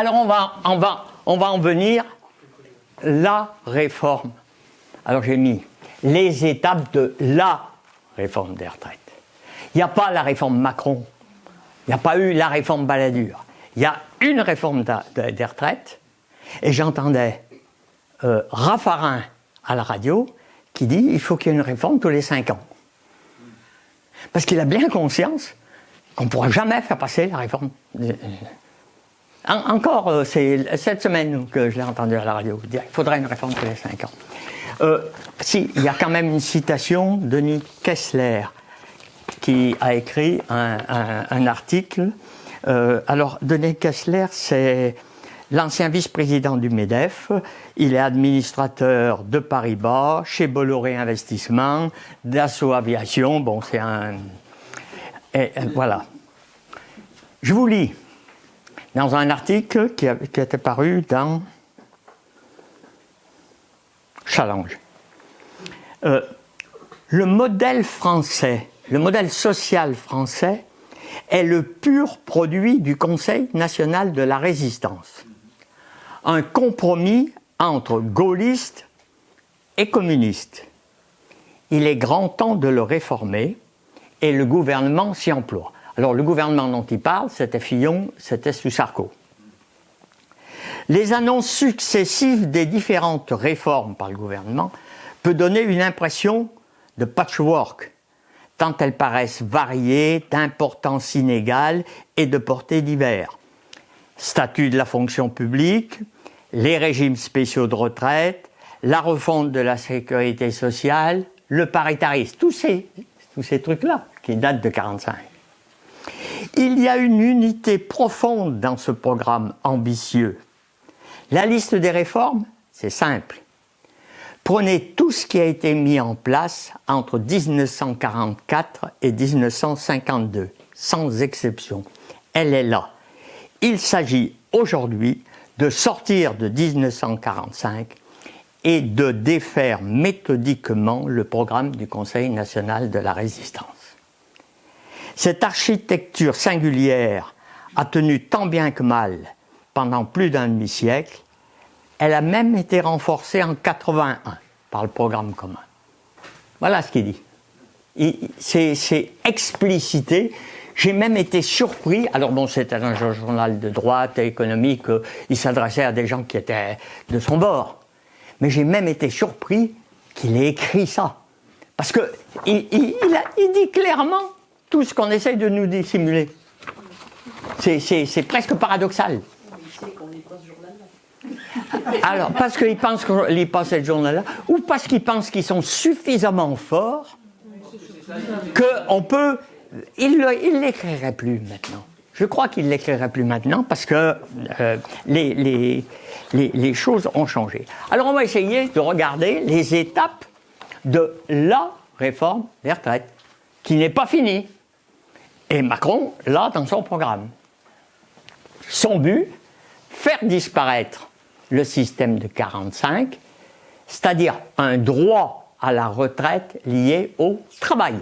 Alors on va en venir la réforme. Alors j'ai mis les étapes de la réforme des retraites. Il n'y a pas la réforme Macron, il n'y a pas eu la réforme Balladur. Il y a une réforme des retraites, et j'entendais Raffarin à la radio qui dit il faut qu'il y ait une réforme tous les 5 ans. Parce qu'il a bien conscience qu'on ne pourra jamais faire passer la réforme. Encore, c'est cette semaine que je l'ai entendu à la radio dire qu'il faudrait une réforme tous les 5 ans. Si, il y a quand même une citation de Denis Kessler qui a écrit un article. Alors, Denis Kessler, c'est l'ancien vice-président du MEDEF. Il est administrateur de Paribas, chez Bolloré Investissement, Dassault Aviation. Bon, c'est un... voilà. Je vous lis dans un article qui était paru dans Challenge. Le modèle français, le modèle social français est le pur produit du Conseil national de la résistance. Un compromis entre gaullistes et communistes. Il est grand temps de le réformer et le gouvernement s'y emploie. Alors le gouvernement dont il parle, c'était Fillon, c'était sous Sarko. Les annonces successives des différentes réformes par le gouvernement peut donner une impression de patchwork, tant elles paraissent variées, d'importance inégale et de portée diverse. Statut de la fonction publique, les régimes spéciaux de retraite, la refonte de la sécurité sociale, le paritarisme, tous ces trucs-là qui datent de 1945. Il y a une unité profonde dans ce programme ambitieux. La liste des réformes, c'est simple. Prenez tout ce qui a été mis en place entre 1944 et 1952, sans exception. Elle est là. Il s'agit aujourd'hui de sortir de 1945 et de défaire méthodiquement le programme du Conseil national de la résistance. Cette architecture singulière a tenu tant bien que mal pendant plus d'un demi-siècle. Elle a même été renforcée en 1981 par le programme commun. Voilà ce qu'il dit. C'est explicité. J'ai même été surpris. Alors bon, c'était un journal de droite économique. Il s'adressait à des gens qui étaient de son bord. Mais j'ai même été surpris qu'il ait écrit ça. Parce que il dit clairement tout ce qu'on essaye de nous dissimuler. C'est presque paradoxal. Alors, parce qu'ils pensent qu'on lit pas ce journal-là, ou parce qu'ils pensent qu'ils sont suffisamment forts qu'on peut... Il ne l'écrirait plus maintenant. Je crois qu'il ne l'écrirait plus maintenant parce que les choses ont changé. Alors, on va essayer de regarder les étapes de la réforme des retraites, qui n'est pas finie. Et Macron l'a dans son programme. Son but, faire disparaître le système de 45, c'est-à-dire un droit à la retraite lié au travail.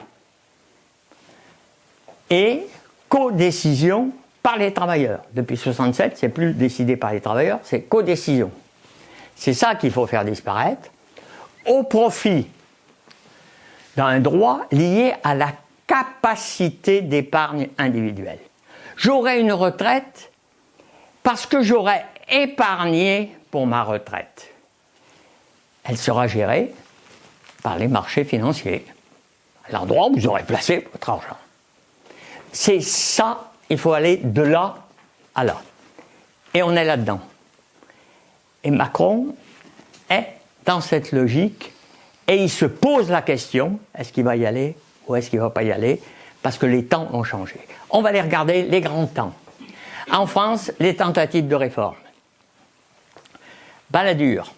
Et codécision par les travailleurs. Depuis 1967, c'est plus décidé par les travailleurs, c'est codécision. C'est ça qu'il faut faire disparaître, au profit d'un droit lié à la capacité d'épargne individuelle. J'aurai une retraite parce que j'aurai épargné pour ma retraite. Elle sera gérée par les marchés financiers, à l'endroit où vous aurez placé votre argent. C'est ça, il faut aller de là à là. Et on est là-dedans. Et Macron est dans cette logique et il se pose la question, est-ce qu'il va y aller ou est-ce qu'il ne va pas y aller? Parce que les temps ont changé. On va aller regarder les grands temps. En France, les tentatives de réforme. Balladur,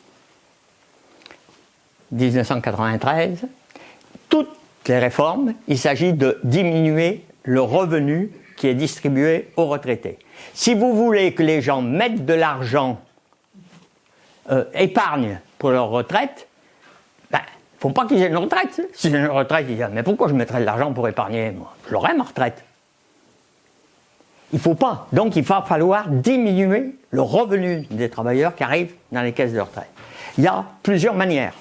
1993. Toutes les réformes, il s'agit de diminuer le revenu qui est distribué aux retraités. Si vous voulez que les gens mettent de l'argent, épargnent pour leur retraite, il ne faut pas qu'ils aient une retraite. Si j'ai une retraite, ils disent « Mais pourquoi je mettrais de l'argent pour épargner? Moi, je l'aurai ma retraite. » Il ne faut pas. Donc il va falloir diminuer le revenu des travailleurs qui arrivent dans les caisses de retraite. Il y a plusieurs manières.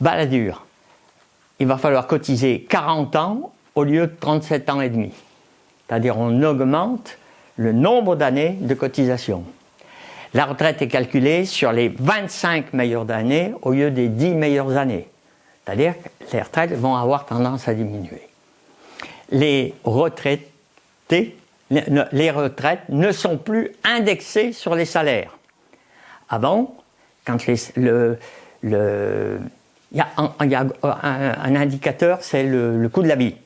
Balladur, il va falloir cotiser 40 ans au lieu de 37 ans et demi. C'est-à-dire on augmente le nombre d'années de cotisation. La retraite est calculée sur les 25 meilleures années au lieu des 10 meilleures années. C'est-à-dire que les retraites vont avoir tendance à diminuer. Les retraites ne sont plus indexées sur les salaires. Avant, quand il y a un indicateur, c'est le coût de la vie.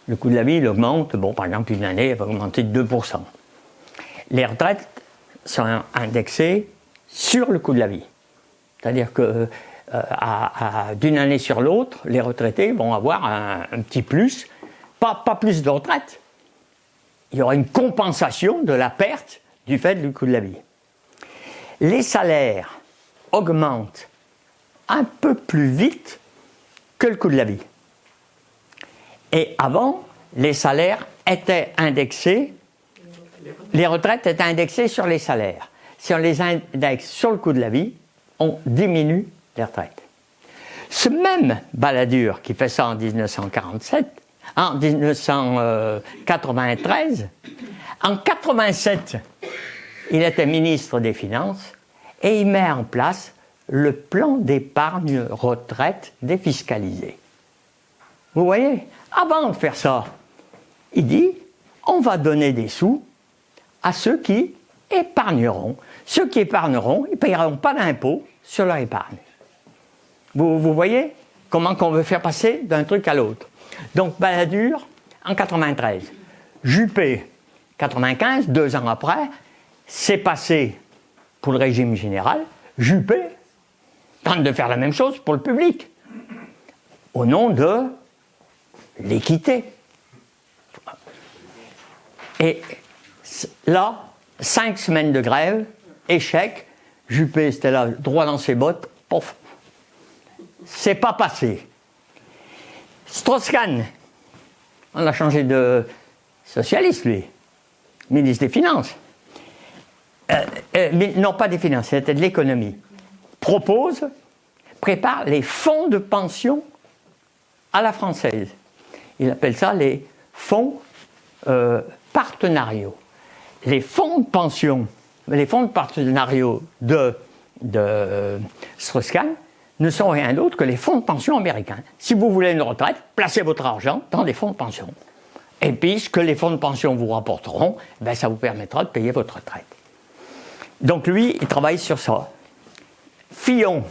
Le coût de la vie, il augmente. Bon, par exemple, une année, elle va augmenter de 2%. Les retraites sont indexées sur le coût de la vie. C'est-à-dire que d'une année sur l'autre, les retraités vont avoir un petit plus, pas plus de retraite. Il y aura une compensation de la perte du fait du coût de la vie. Les salaires augmentent un peu plus vite que le coût de la vie. Et avant, les salaires étaient indexés, les retraites étaient indexées sur les salaires. Si on les indexe sur le coût de la vie, on diminue les retraites. Ce même Balladur qui fait ça en 1993, en 1987, il était ministre des Finances et il met en place le plan d'épargne retraite défiscalisé. Vous voyez, avant de faire ça, il dit on va donner des sous à ceux qui épargneront. Ceux qui épargneront, ils ne payeront pas d'impôt sur leur épargne. Vous voyez comment on veut faire passer d'un truc à l'autre. Donc Balladur en 93, Juppé 95, 2 ans après, c'est passé pour le régime général. Juppé tente de faire la même chose pour le public, au nom de l'équité. Et là, 5 semaines de grève, échec, Juppé c'était là, droit dans ses bottes, pof, c'est pas passé. Strauss-Kahn, on a changé de socialiste, lui, ministre des Finances. Non, pas des Finances, c'était de l'économie. Prépare les fonds de pension à la française. Il appelle ça les fonds partenariaux. Les fonds de pension, les fonds de partenariaux de Strauss-Kahn ne sont rien d'autre que les fonds de pension américains. Si vous voulez une retraite, placez votre argent dans des fonds de pension. Et puis, ce que les fonds de pension vous rapporteront, ben, ça vous permettra de payer votre retraite. Donc lui, il travaille sur ça. Fillon,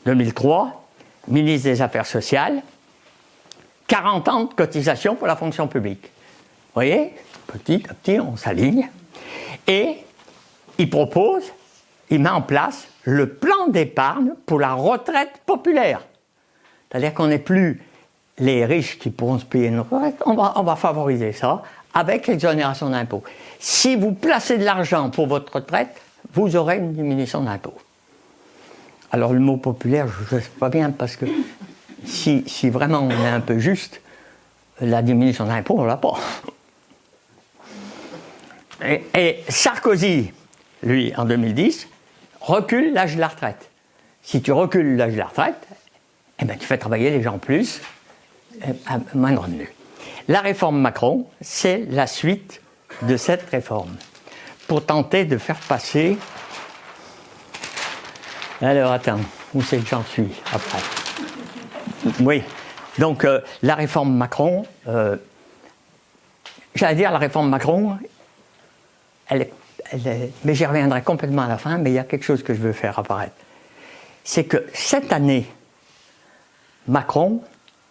2003, ministre des Affaires sociales, 40 ans de cotisation pour la fonction publique. Vous voyez, petit à petit, on s'aligne. Et il met en place le plan d'épargne pour la retraite populaire. C'est-à-dire qu'on n'est plus les riches qui pourront se payer une retraite, on va favoriser ça avec l'exonération d'impôts. Si vous placez de l'argent pour votre retraite, vous aurez une diminution d'impôts. Alors le mot populaire, je ne sais pas bien, parce que si vraiment on est un peu juste, la diminution d'impôts, on ne l'a pas. Et Sarkozy, lui, en 2010, recule l'âge de la retraite. Si tu recules l'âge de la retraite, eh ben, tu fais travailler les gens plus, à moins de revenus. La réforme Macron, c'est la suite de cette réforme, pour tenter de faire passer... Alors, attends, où c'est que j'en suis après? Oui, donc la réforme Macron, j'allais dire la réforme Macron, mais j'y reviendrai complètement à la fin, mais il y a quelque chose que je veux faire apparaître. C'est que cette année, Macron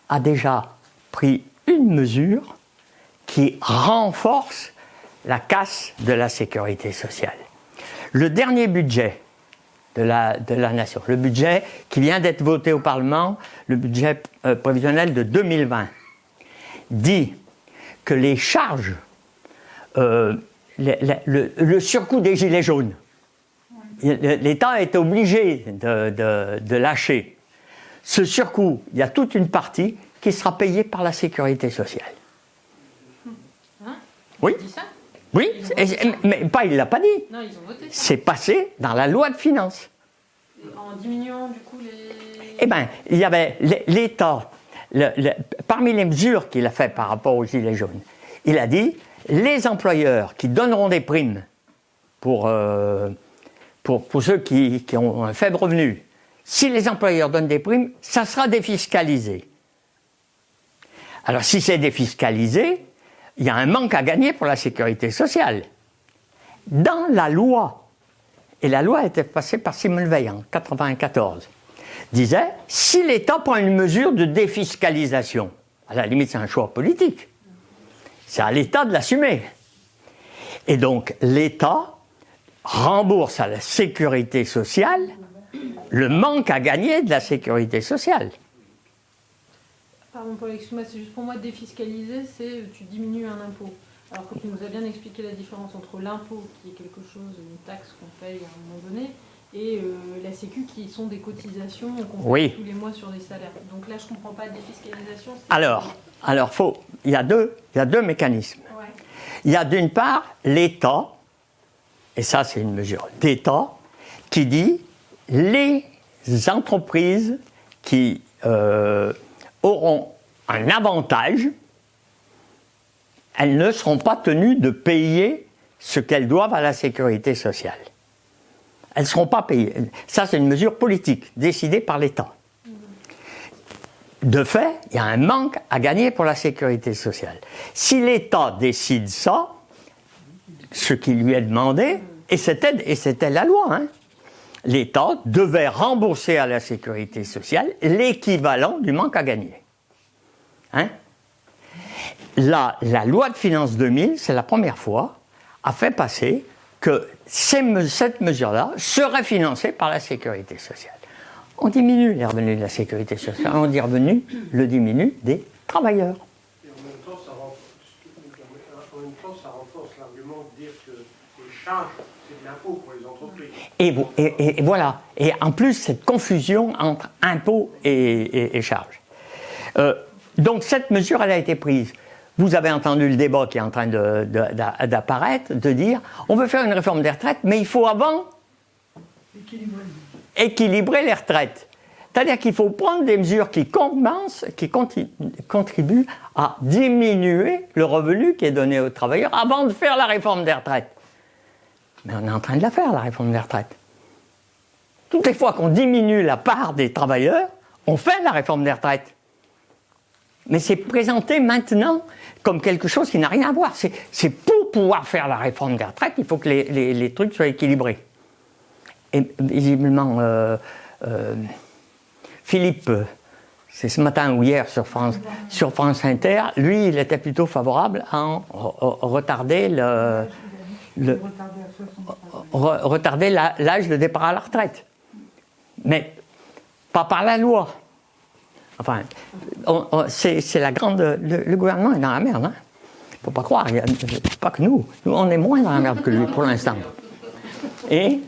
a déjà pris une mesure qui renforce la casse de la sécurité sociale. Le dernier budget de la nation, le budget qui vient d'être voté au Parlement, le budget prévisionnel de 2020, dit que les charges, le surcoût des gilets jaunes, l'État est obligé de lâcher. Ce surcoût, il y a toute une partie qui sera payée par la sécurité sociale. Oui. Ils disent ça? Oui, mais pas, il ne l'a pas dit. Non, ils ont voté ça. C'est passé dans la loi de finances. En diminuant du coup les... Eh bien, il y avait l'État, parmi les mesures qu'il a fait par rapport aux Gilets jaunes, il a dit, les employeurs qui donneront des primes pour ceux qui ont un faible revenu, si les employeurs donnent des primes, ça sera défiscalisé. Alors, si c'est défiscalisé, il y a un manque à gagner pour la sécurité sociale. Dans la loi, et la loi était passée par Simone Veil en 1994, disait, si l'État prend une mesure de défiscalisation, à la limite c'est un choix politique, c'est à l'État de l'assumer. Et donc l'État rembourse à la sécurité sociale le manque à gagner de la sécurité sociale. Pardon Paul, excuse-moi, c'est juste pour moi défiscaliser, c'est tu diminues un impôt. Alors que tu nous as bien expliqué la différence entre l'impôt, qui est quelque chose, une taxe qu'on paye à un moment donné, et la Sécu, qui sont des cotisations qu'on paye tous les mois sur des salaires. Donc là, je ne comprends pas, défiscalisation... Alors, il y a deux mécanismes. Ouais. Il y a d'une part l'État, et ça c'est une mesure d'État, qui dit les entreprises qui auront un avantage, elles ne seront pas tenues de payer ce qu'elles doivent à la sécurité sociale. Elles ne seront pas payées. Ça, c'est une mesure politique, décidée par l'État. De fait, il y a un manque à gagner pour la sécurité sociale. Si l'État décide ça, ce qui lui est demandé, et c'était la loi, hein, l'État devait rembourser à la sécurité sociale l'équivalent du manque à gagner. Hein? La loi de finances 2000, c'est la première fois, a fait passer que cette mesure-là serait financée par la sécurité sociale. On diminue les revenus de la sécurité sociale, on diminue des travailleurs. Et en même temps, ça renforce l'argument de dire que les charges, c'est de l'impôt pour les entreprises. Et voilà. Et en plus, cette confusion entre impôts et charges. Donc cette mesure, elle a été prise. Vous avez entendu le débat qui est en train d'apparaître, de dire on veut faire une réforme des retraites, mais il faut avant équilibrer les retraites. C'est-à-dire qu'il faut prendre des mesures qui contribuent à diminuer le revenu qui est donné aux travailleurs avant de faire la réforme des retraites. Mais on est en train de la faire, la réforme des retraites. Toutes les fois qu'on diminue la part des travailleurs, on fait la réforme des retraites. Mais c'est présenté maintenant comme quelque chose qui n'a rien à voir. C'est pour pouvoir faire la réforme des retraites, il faut que les trucs soient équilibrés. Et visiblement, Philippe, c'est ce matin ou hier sur France Inter, lui, il était plutôt favorable à retarder l'âge de départ à la retraite. Mais pas par la loi. Enfin, c'est la grande... Le gouvernement est dans la merde, hein. Faut pas croire, pas que nous. Nous, on est moins dans la merde que lui, pour l'instant. Et